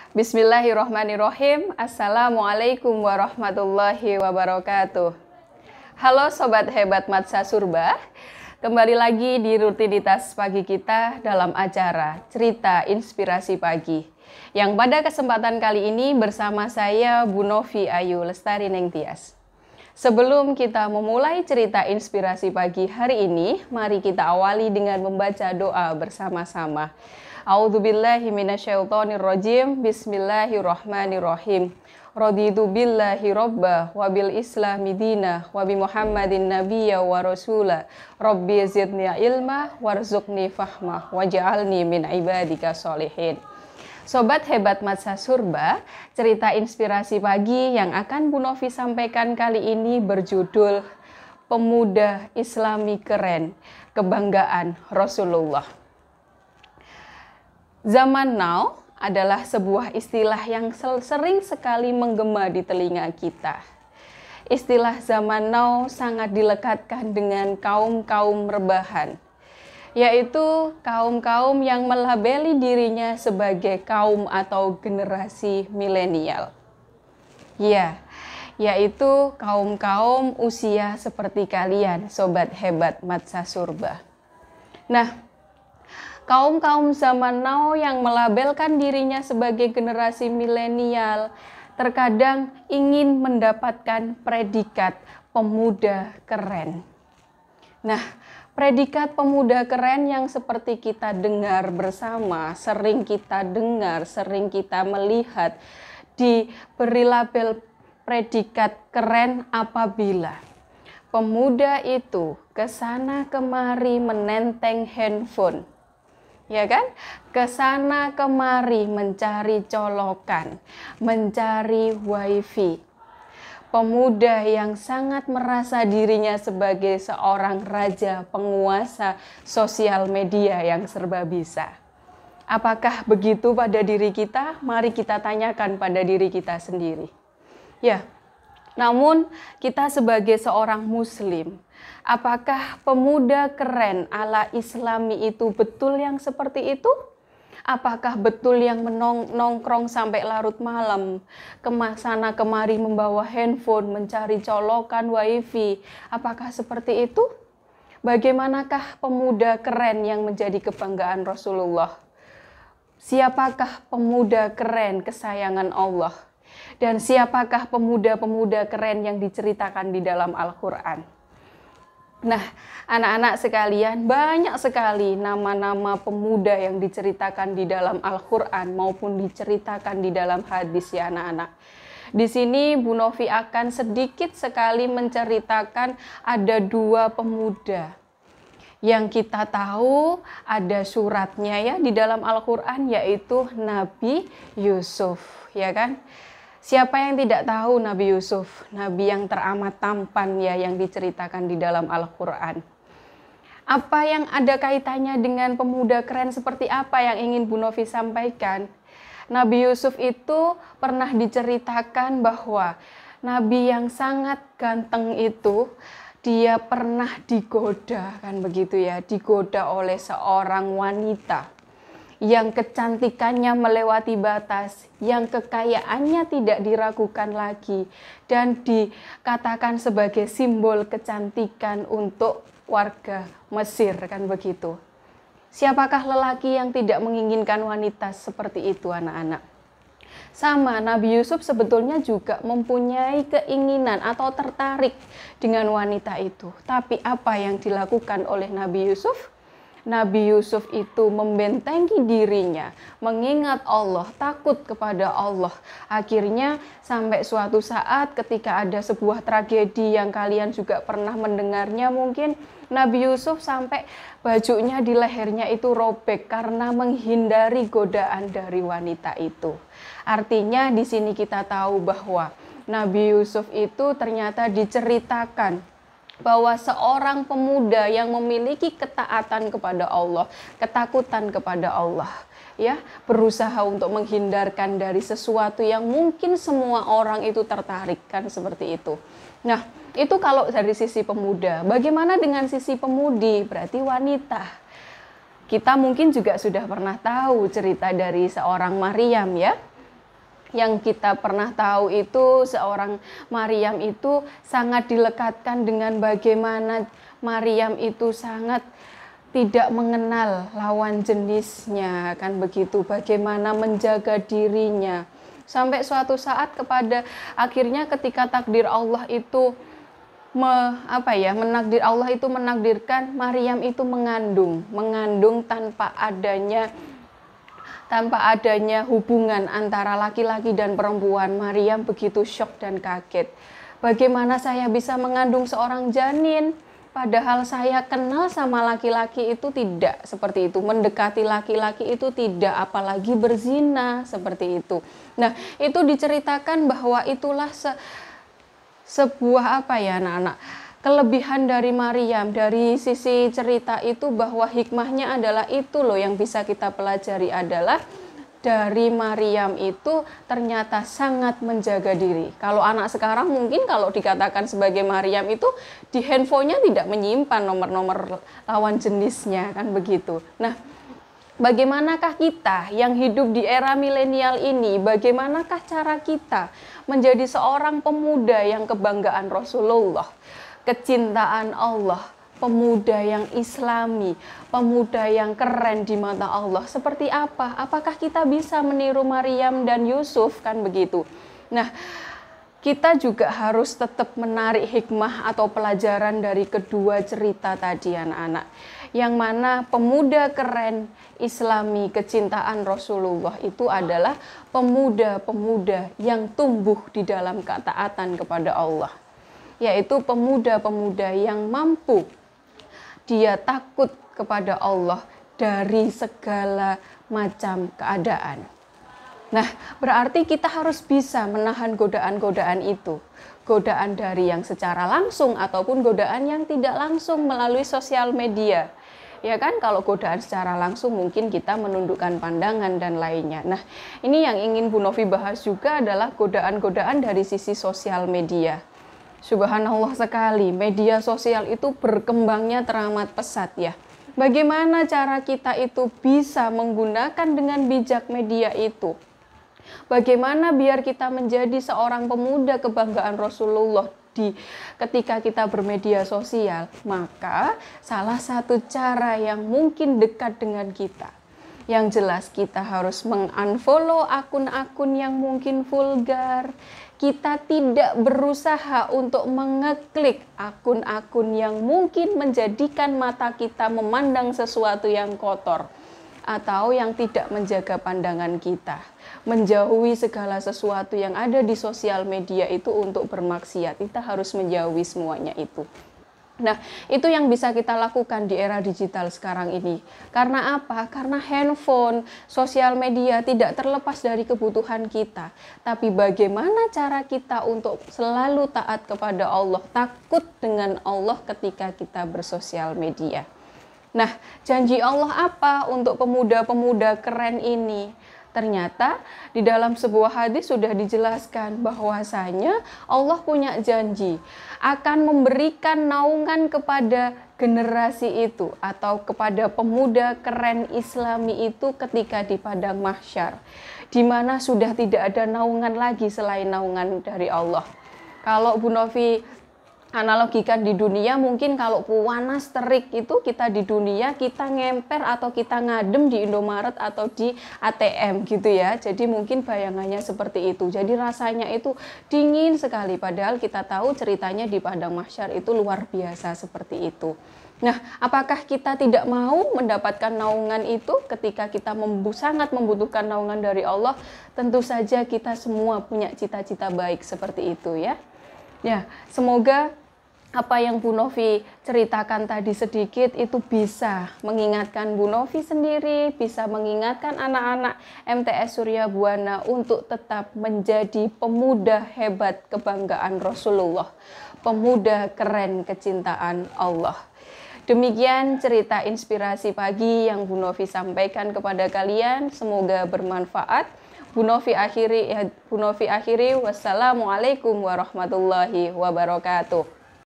Bismillahirrohmanirrohim. Assalamualaikum warahmatullahi wabarakatuh. Halo Sobat Hebat Matsa Surba, kembali lagi di rutinitas pagi kita dalam acara Cerita Inspirasi Pagi, yang pada kesempatan kali ini bersama saya Bu Novi Ayu Lestari Nengtyas. Sebelum kita memulai cerita inspirasi pagi hari ini, mari kita awali dengan membaca doa bersama-sama. A'udzubillahi minasyaitonirrajim. Bismillahirrahmanirrahim. Raditu billahi robba wa bil islami dina wa bi Muhammadin nabiyya wa rasula. Rabbi zidni ilma warzuqni fahma waj'alni min ibadika sholihin. Sobat Hebat Matsa Surba, cerita inspirasi pagi yang akan Bu Novi sampaikan kali ini berjudul Pemuda Islami Keren, Kebanggaan Rasulullah. Zaman now adalah sebuah istilah yang sering sekali menggema di telinga kita. Istilah zaman now sangat dilekatkan dengan kaum-kaum rebahan, yaitu kaum-kaum yang melabeli dirinya sebagai kaum atau generasi milenial. Ya, yaitu kaum-kaum usia seperti kalian, Sobat Hebat Matsa Surba. Nah, kaum-kaum zaman now yang melabelkan dirinya sebagai generasi milenial terkadang ingin mendapatkan predikat pemuda keren. Nah, predikat pemuda keren yang seperti kita dengar bersama, sering kita dengar, sering kita melihat, diberi label predikat keren apabila pemuda itu kesana kemari menenteng handphone, ya kan? Kesana kemari mencari colokan, mencari wifi. Pemuda yang sangat merasa dirinya sebagai seorang raja penguasa sosial media yang serba bisa. Apakah begitu pada diri kita? Mari kita tanyakan pada diri kita sendiri. Ya, namun kita sebagai seorang muslim, apakah pemuda keren ala Islami itu betul yang seperti itu? Apakah betul yang menongkrong sampai larut malam, kemasana kemari membawa handphone, mencari colokan wifi? Apakah seperti itu? Bagaimanakah pemuda keren yang menjadi kebanggaan Rasulullah? Siapakah pemuda keren kesayangan Allah? Dan siapakah pemuda-pemuda keren yang diceritakan di dalam Al-Quran? Nah, anak-anak sekalian, banyak sekali nama-nama pemuda yang diceritakan di dalam Al-Quran maupun diceritakan di dalam hadis, ya anak-anak. Di sini Bu Novi akan sedikit sekali menceritakan ada dua pemuda yang kita tahu ada suratnya ya di dalam Al-Quran, yaitu Nabi Yusuf, ya kan? Siapa yang tidak tahu Nabi Yusuf, Nabi yang teramat tampan ya yang diceritakan di dalam Al-Quran. Apa yang ada kaitannya dengan pemuda keren seperti apa yang ingin Bu Novi sampaikan? Nabi Yusuf itu pernah diceritakan bahwa Nabi yang sangat ganteng itu, dia pernah digoda, kan begitu ya, digoda oleh seorang wanita yang kecantikannya melewati batas, yang kekayaannya tidak diragukan lagi, dan dikatakan sebagai simbol kecantikan untuk warga Mesir, kan begitu. Siapakah lelaki yang tidak menginginkan wanita seperti itu, anak-anak? Sama, Nabi Yusuf sebetulnya juga mempunyai keinginan atau tertarik dengan wanita itu. Tapi apa yang dilakukan oleh Nabi Yusuf? Nabi Yusuf itu membentengi dirinya, mengingat Allah, takut kepada Allah. Akhirnya sampai suatu saat ketika ada sebuah tragedi yang kalian juga pernah mendengarnya mungkin, Nabi Yusuf sampai bajunya di lehernya itu robek karena menghindari godaan dari wanita itu. Artinya di sini kita tahu bahwa Nabi Yusuf itu ternyata diceritakan bahwa seorang pemuda yang memiliki ketaatan kepada Allah, ketakutan kepada Allah, ya, berusaha untuk menghindarkan dari sesuatu yang mungkin semua orang itu tertarik, kan seperti itu. Nah, itu kalau dari sisi pemuda. Bagaimana dengan sisi pemudi? Berarti wanita. Kita mungkin juga sudah pernah tahu cerita dari seorang Maryam, ya. Yang kita pernah tahu itu seorang Maryam itu sangat dilekatkan dengan bagaimana Maryam itu sangat tidak mengenal lawan jenisnya, kan begitu, bagaimana menjaga dirinya. Sampai suatu saat akhirnya ketika takdir Allah itu Allah itu menakdirkan Maryam itu mengandung tanpa adanya hubungan antara laki-laki dan perempuan. Maryam begitu syok dan kaget. Bagaimana saya bisa mengandung seorang janin? Padahal saya kenal sama laki-laki itu tidak seperti itu. Mendekati laki-laki itu tidak, apalagi berzina seperti itu. Nah, itu diceritakan bahwa itulah sebuah anak-anak. Kelebihan dari Maryam dari sisi cerita itu bahwa hikmahnya adalah itu loh yang bisa kita pelajari adalah dari Maryam itu ternyata sangat menjaga diri. Kalau anak sekarang mungkin kalau dikatakan sebagai Maryam itu di handphonenya tidak menyimpan nomor-nomor lawan jenisnya, kan begitu. Nah, bagaimanakah kita yang hidup di era milenial ini, bagaimanakah cara kita menjadi seorang pemuda yang kebanggaan Rasulullah, kecintaan Allah, pemuda yang islami, pemuda yang keren di mata Allah. Seperti apa? Apakah kita bisa meniru Maryam dan Yusuf, kan begitu. Nah, kita juga harus tetap menarik hikmah atau pelajaran dari kedua cerita tadi, anak-anak. Yang mana pemuda keren islami kecintaan Rasulullah itu adalah pemuda-pemuda yang tumbuh di dalam ketaatan kepada Allah. Yaitu pemuda-pemuda yang mampu dia takut kepada Allah dari segala macam keadaan. Nah, berarti kita harus bisa menahan godaan-godaan itu. Godaan dari yang secara langsung ataupun godaan yang tidak langsung melalui sosial media. Ya kan, kalau godaan secara langsung mungkin kita menundukkan pandangan dan lainnya. Nah, ini yang ingin Bu Novi bahas juga adalah godaan-godaan dari sisi sosial media. Subhanallah sekali, media sosial itu berkembangnya teramat pesat ya. Bagaimana cara kita itu bisa menggunakan dengan bijak media itu? Bagaimana biar kita menjadi seorang pemuda kebanggaan Rasulullah ketika kita bermedia sosial? Maka salah satu cara yang mungkin dekat dengan kita, yang jelas kita harus mengunfollow akun-akun yang mungkin vulgar. Kita tidak berusaha untuk mengeklik akun-akun yang mungkin menjadikan mata kita memandang sesuatu yang kotor atau yang tidak menjaga pandangan kita. Menjauhi segala sesuatu yang ada di sosial media itu untuk bermaksiat. Kita harus menjauhi semuanya itu. Nah, itu yang bisa kita lakukan di era digital sekarang ini. Karena apa? Karena handphone, sosial media tidak terlepas dari kebutuhan kita. Tapi bagaimana cara kita untuk selalu taat kepada Allah, takut dengan Allah ketika kita bersosial media. Nah, janji Allah apa untuk pemuda-pemuda keren ini? Ternyata di dalam sebuah hadis sudah dijelaskan bahwasanya Allah punya janji akan memberikan naungan kepada generasi itu atau kepada pemuda keren Islami itu ketika di padang mahsyar, di mana sudah tidak ada naungan lagi selain naungan dari Allah. Kalau Bu Novi analogikan di dunia, mungkin kalau panas terik itu kita di dunia kita ngemper atau kita ngadem di Indomaret atau di ATM gitu ya. Jadi mungkin bayangannya seperti itu. Jadi rasanya itu dingin sekali, padahal kita tahu ceritanya di padang mahsyar itu luar biasa seperti itu. Nah, apakah kita tidak mau mendapatkan naungan itu ketika kita sangat membutuhkan naungan dari Allah? Tentu saja kita semua punya cita-cita baik seperti itu ya. Ya, semoga apa yang Bu Novi ceritakan tadi sedikit itu bisa mengingatkan Bu Novi sendiri, bisa mengingatkan anak-anak MTS Surya Buana untuk tetap menjadi pemuda hebat kebanggaan Rasulullah, pemuda keren kecintaan Allah. Demikian cerita inspirasi pagi yang Bu Novi sampaikan kepada kalian, semoga bermanfaat. Bu Novi akhiri, wassalamualaikum warahmatullahi wabarakatuh.